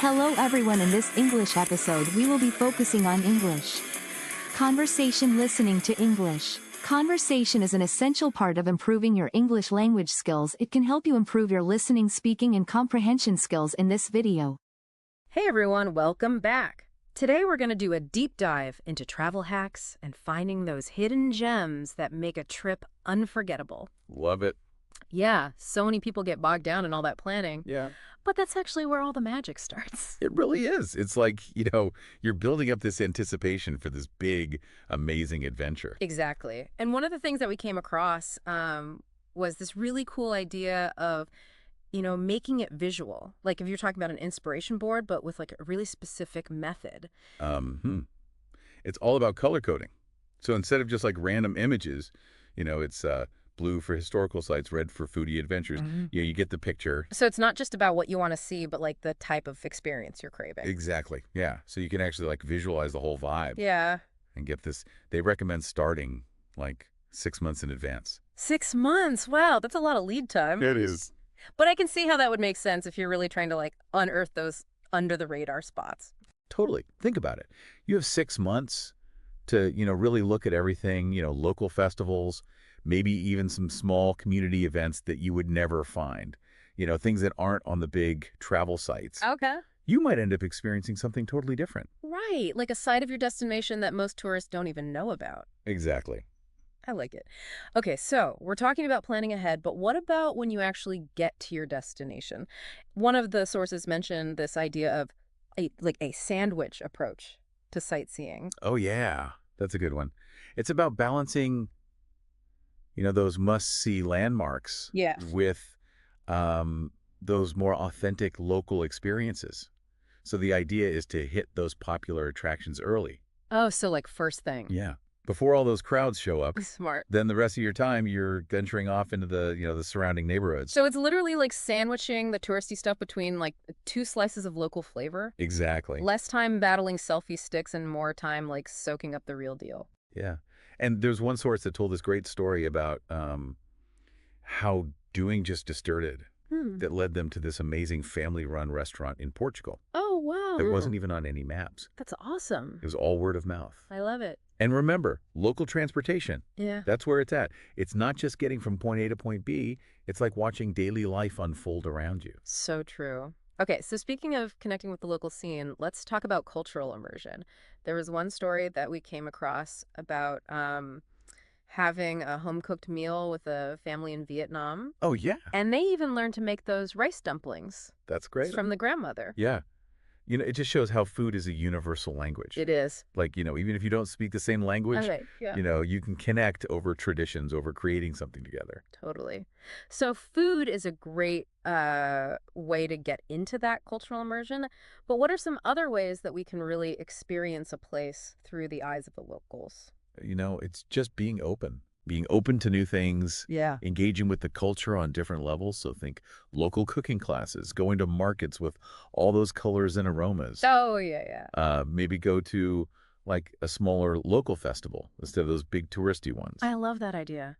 Hello everyone, in this English episode we will be focusing on English. Conversation listening to English. Conversation is an essential part of improving your English language skills. It can help you improve your listening, speaking, and comprehension skills in this video. Hey everyone, welcome back. Today we're going to do a deep dive into travel hacks and finding those hidden gems that make a trip unforgettable. Love it. Yeah, so many people get bogged down in all that planning. Yeah. But that's actually where all the magic starts. It really is. It's like, you're building up this anticipation for this big, amazing adventure. Exactly. And one of the things that we came across was this really cool idea of, making it visual. Like if you're talking about an inspiration board, but with like a really specific method. It's all about color coding. So instead of just like random images, it's blue for historical sites, red for foodie adventures. You get the picture. So it's not just about what you want to see, but like the type of experience you're craving. Exactly. Yeah. So you can actually like visualize the whole vibe. Yeah. And get this. They recommend starting like 6 months in advance. 6 months? Wow, that's a lot of lead time. It is. But I can see how that would make sense if you're really trying to like unearth those under the radar spots. Totally. Think about it. You have 6 months to, really look at everything, local festivals, maybe even some small community events that you would never find, things that aren't on the big travel sites. Okay. You might end up experiencing something totally different. Right, like a side of your destination that most tourists don't even know about. Exactly. I like it. Okay, so we're talking about planning ahead, but what about when you actually get to your destination? One of the sources mentioned this idea of a sandwich approach to sightseeing. Oh, yeah. That's a good one. It's about balancing, those must-see landmarks with those more authentic local experiences. So the idea is to hit those popular attractions early. Oh, so like first thing. Yeah. Before all those crowds show up. Smart. Then the rest of your time, you're venturing off into the surrounding neighborhoods. So it's literally like sandwiching the touristy stuff between like 2 slices of local flavor. Exactly. Less time battling selfie sticks and more time like soaking up the real deal. Yeah. And there's one source that told this great story about how doing just distorted that led them to this amazing family-run restaurant in Portugal. Oh, wow. That wasn't even on any maps. That's awesome. It was all word of mouth. I love it. And remember, local transportation. Yeah. That's where it's at. It's not just getting from point A to point B. It's like watching daily life unfold around you. So true. Okay, so speaking of connecting with the local scene, let's talk about cultural immersion. There was one story that we came across about having a home-cooked meal with a family in Vietnam. Oh, yeah. And they even learned to make those rice dumplings. That's great. From the grandmother. Yeah. It just shows how food is a universal language. It is. Like, even if you don't speak the same language, Okay, yeah. You can connect over traditions, over creating something together. Totally. So food is a great way to get into that cultural immersion. But what are some other ways that we can really experience a place through the eyes of the locals? It's just being open to new things, Yeah. engaging with the culture on different levels. So think local cooking classes, going to markets with all those colors and aromas. Oh, yeah. Maybe go to like a smaller local festival instead of those big touristy ones. I love that idea.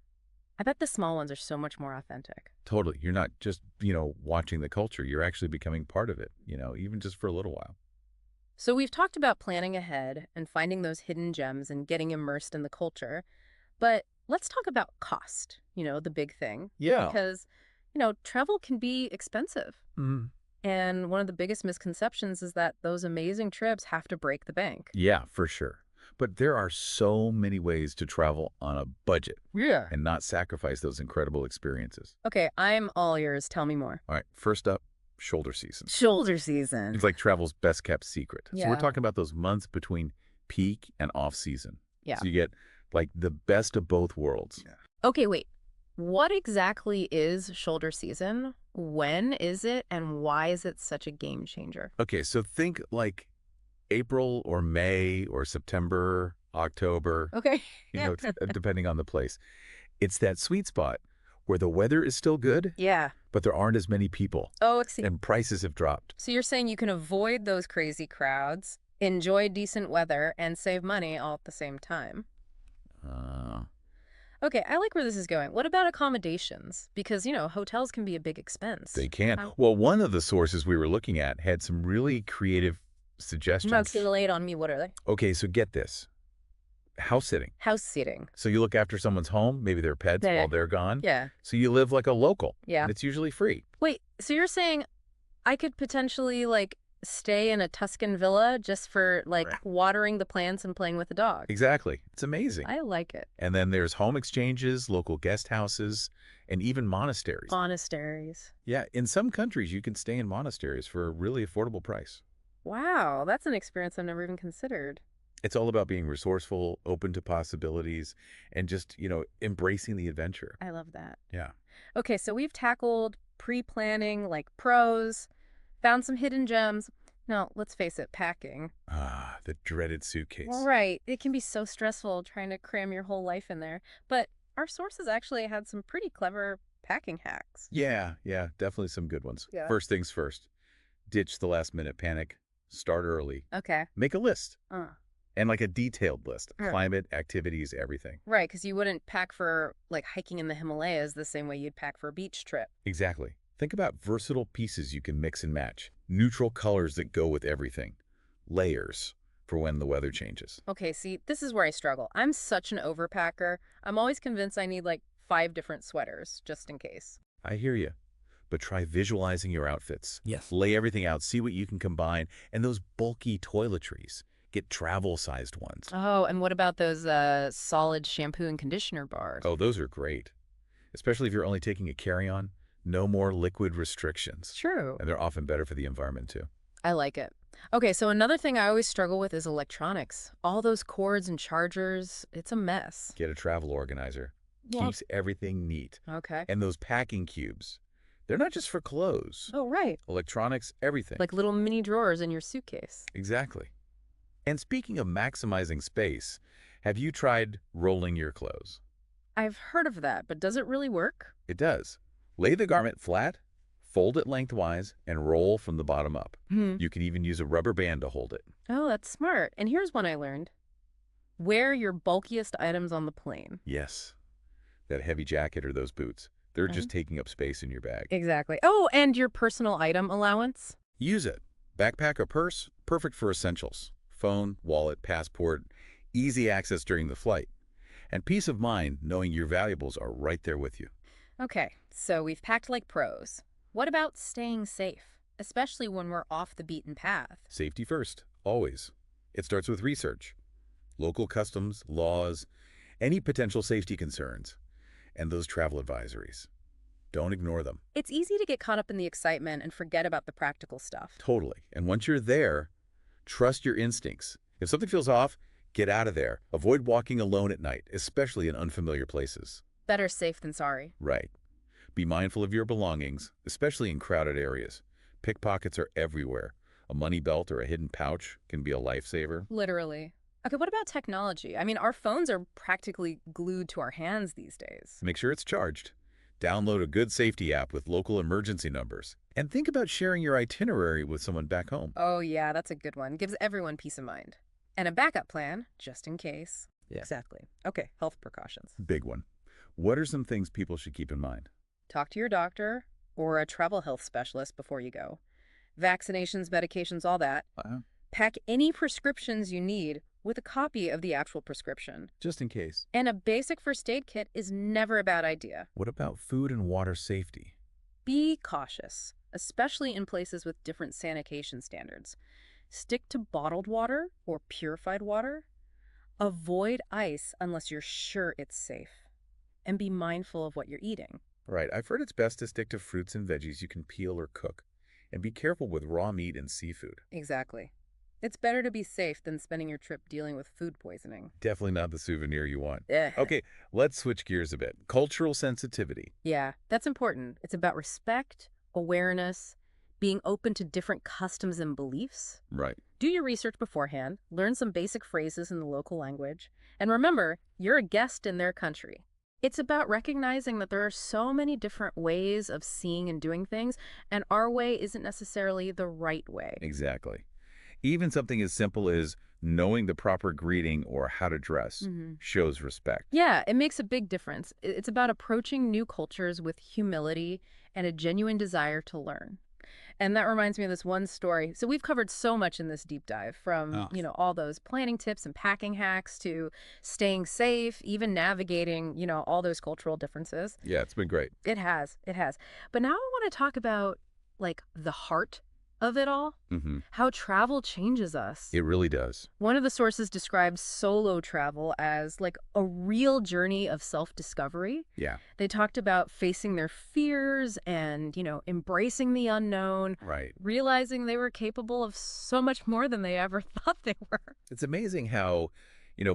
I bet the small ones are so much more authentic. Totally. You're not just, watching the culture. You're actually becoming part of it, even just for a little while. So we've talked about planning ahead and finding those hidden gems and getting immersed in the culture. But let's talk about cost, the big thing. Yeah. Because, travel can be expensive. And one of the biggest misconceptions is that those amazing trips have to break the bank. Yeah, for sure. But there are so many ways to travel on a budget. Yeah. And not sacrifice those incredible experiences. Okay, I'm all yours. Tell me more. All right, first up, shoulder season. Shoulder season. It's like travel's best kept secret. So Yeah. we're talking about those months between peak and off season. Yeah. So you get like the best of both worlds. Yeah. Okay, wait. What exactly is shoulder season? When is it? And why is it such a game changer? Okay, so think like April or May or September, October, Okay. depending on the place. It's that sweet spot where the weather is still good, Yeah. but there aren't as many people Oh, and prices have dropped. so you're saying you can avoid those crazy crowds, enjoy decent weather, and save money all at the same time? Okay, I like where this is going. What about accommodations? Because, hotels can be a big expense. They can. How Well, one of the sources we were looking at had some really creative Not suggestions. to lay it on me, what are they? Okay, so get this. House sitting. House seating. So you look after someone's home, maybe their pets Yeah. while they're gone. Yeah. So you live like a local. Yeah. And it's usually free. Wait, so you're saying I could potentially, like, stay in a Tuscan villa just for, like, Right. watering the plants and playing with the dog? Exactly. It's amazing. I like it. And then there's home exchanges, local guest houses, and even monasteries. Monasteries. Yeah, in some countries, you can stay in monasteries for a really affordable price. Wow, that's an experience I've never even considered. It's all about being resourceful, open to possibilities, and just, embracing the adventure. I love that. Yeah. Okay, so we've tackled pre-planning, like pros, found some hidden gems. Now, let's face it, packing. Ah, the dreaded suitcase. Right. It can be so stressful trying to cram your whole life in there. But our sources actually had some pretty clever packing hacks. Yeah, definitely some good ones. Yeah. First things first, ditch the last minute panic, start early, Okay. make a list, and like a detailed list, Yeah. climate, activities, everything. Right, because you wouldn't pack for, like, hiking in the Himalayas the same way you'd pack for a beach trip. Exactly. Think about versatile pieces you can mix and match, neutral colors that go with everything, layers for when the weather changes. Okay, see, this is where I struggle. I'm such an overpacker. I'm always convinced I need, like, 5 different sweaters, just in case. I hear you. But try visualizing your outfits. Yes. Lay everything out, see what you can combine, and those bulky toiletries. Get travel-sized ones. Oh, and what about those solid shampoo and conditioner bars? Oh, those are great. Especially if you're only taking a carry-on. No more liquid restrictions. True. And they're often better for the environment, too. I like it. Okay, so another thing I always struggle with is electronics. All those cords and chargers, it's a mess. Get a travel organizer. Well- Keeps everything neat. Okay. And those packing cubes. They're not just for clothes. Oh, right. Electronics, everything. Like little mini drawers in your suitcase. Exactly. And speaking of maximizing space, have you tried rolling your clothes? I've heard of that, but does it really work? It does. Lay the garment flat, fold it lengthwise, and roll from the bottom up. You can even use a rubber band to hold it. Oh, that's smart. And here's one I learned. Wear your bulkiest items on the plane. Yes. That heavy jacket or those boots. They're just taking up space in your bag. Exactly. Oh, and your personal item allowance? Use it. Backpack or purse, perfect for essentials. Phone, wallet, passport, easy access during the flight. And peace of mind knowing your valuables are right there with you. Okay, so we've packed like pros. What about staying safe, especially when we're off the beaten path? Safety first, always. It starts with research. Local customs, laws, any potential safety concerns, and those travel advisories. Don't ignore them. It's easy to get caught up in the excitement and forget about the practical stuff. Totally. And once you're there, trust your instincts. If something feels off, get out of there. Avoid walking alone at night, especially in unfamiliar places. Better safe than sorry. Right. Be mindful of your belongings, especially in crowded areas. Pickpockets are everywhere. A money belt or a hidden pouch can be a lifesaver. Literally. Okay, what about technology? I mean, our phones are practically glued to our hands these days. Make sure it's charged. Download a good safety app with local emergency numbers. And think about sharing your itinerary with someone back home. Oh, yeah, that's a good one. Gives everyone peace of mind. And a backup plan, just in case. Yeah. Exactly. Okay, health precautions. Big one. What are some things people should keep in mind? Talk to your doctor or a travel health specialist before you go. Vaccinations, medications, all that. Pack any prescriptions you need with a copy of the actual prescription. Just in case. And a basic first aid kit is never a bad idea. What about food and water safety? Be cautious, especially in places with different sanitation standards. Stick to bottled water or purified water. Avoid ice unless you're sure it's safe. And be mindful of what you're eating. Right. I've heard it's best to stick to fruits and veggies you can peel or cook. And be careful with raw meat and seafood. Exactly. It's better to be safe than spending your trip dealing with food poisoning. Definitely not the souvenir you want. Ugh. Okay, let's switch gears a bit. Cultural sensitivity. Yeah, that's important. It's about respect, awareness, being open to different customs and beliefs. Right. Do your research beforehand, learn some basic phrases in the local language, and remember, you're a guest in their country. It's about recognizing that there are so many different ways of seeing and doing things, and our way isn't necessarily the right way. Exactly. Even something as simple as knowing the proper greeting or how to dress shows respect. Yeah, it makes a big difference. It's about approaching new cultures with humility and a genuine desire to learn. And that reminds me of this one story. So we've covered so much in this deep dive, from, Oh. all those planning tips and packing hacks to staying safe, even navigating, all those cultural differences. Yeah, it's been great. It has. It has. But now I want to talk about, like, the heart of it all, how travel changes us. It really does. One of the sources describes solo travel as like a real journey of self-discovery. Yeah. They talked about facing their fears and, embracing the unknown, Right. realizing they were capable of so much more than they ever thought they were. It's amazing how,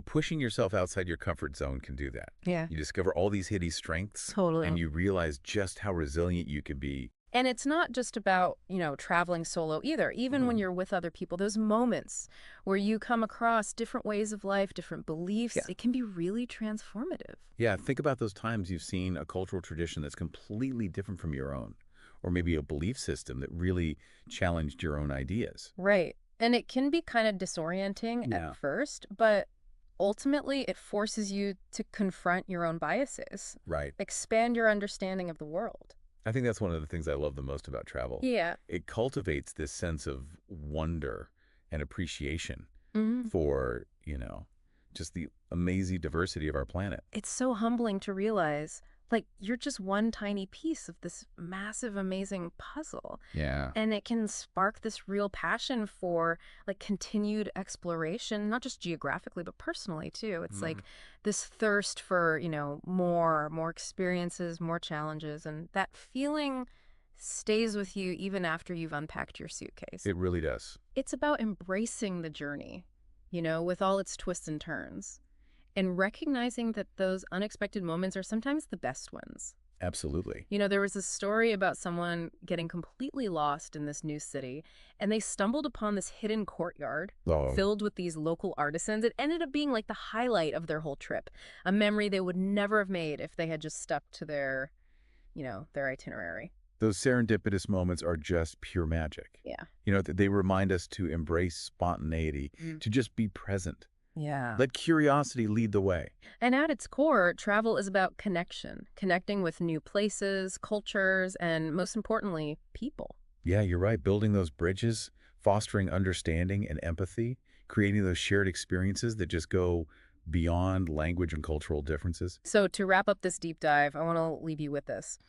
pushing yourself outside your comfort zone can do that. Yeah. You discover all these hidden strengths. Totally. And you realize just how resilient you can be. And it's not just about, traveling solo either. Even when you're with other people, those moments where you come across different ways of life, different beliefs, it can be really transformative. Yeah, think about those times you've seen a cultural tradition that's completely different from your own, or maybe a belief system that really challenged your own ideas. Right. And it can be kind of disorienting at first, but ultimately it forces you to confront your own biases. Right. Expand your understanding of the world. I think that's one of the things I love the most about travel. Yeah. It cultivates this sense of wonder and appreciation for, just the amazing diversity of our planet. It's so humbling to realize, like, you're just one tiny piece of this massive, amazing puzzle. Yeah. And it can spark this real passion for, like, continued exploration, not just geographically, but personally, too. It's like this thirst for, more experiences, more challenges. And that feeling stays with you even after you've unpacked your suitcase. It really does. It's about embracing the journey, with all its twists and turns, and recognizing that those unexpected moments are sometimes the best ones. Absolutely. There was a story about someone getting completely lost in this new city, and they stumbled upon this hidden courtyard filled with these local artisans. It ended up being like the highlight of their whole trip, a memory they would never have made if they had just stuck to their itinerary. Those serendipitous moments are just pure magic. Yeah. They remind us to embrace spontaneity, to just be present. Yeah. Let curiosity lead the way. And at its core, travel is about connection, connecting with new places, cultures, and most importantly, people. Yeah, you're right. Building those bridges, fostering understanding and empathy, creating those shared experiences that just go beyond language and cultural differences. So to wrap up this deep dive, I want to leave you with this.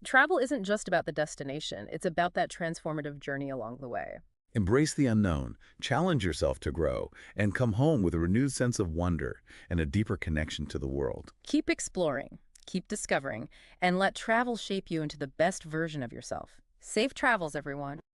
Travel isn't just about the destination. It's about that transformative journey along the way. Embrace the unknown, challenge yourself to grow, and come home with a renewed sense of wonder and a deeper connection to the world. Keep exploring, keep discovering, and let travel shape you into the best version of yourself. Safe travels, everyone.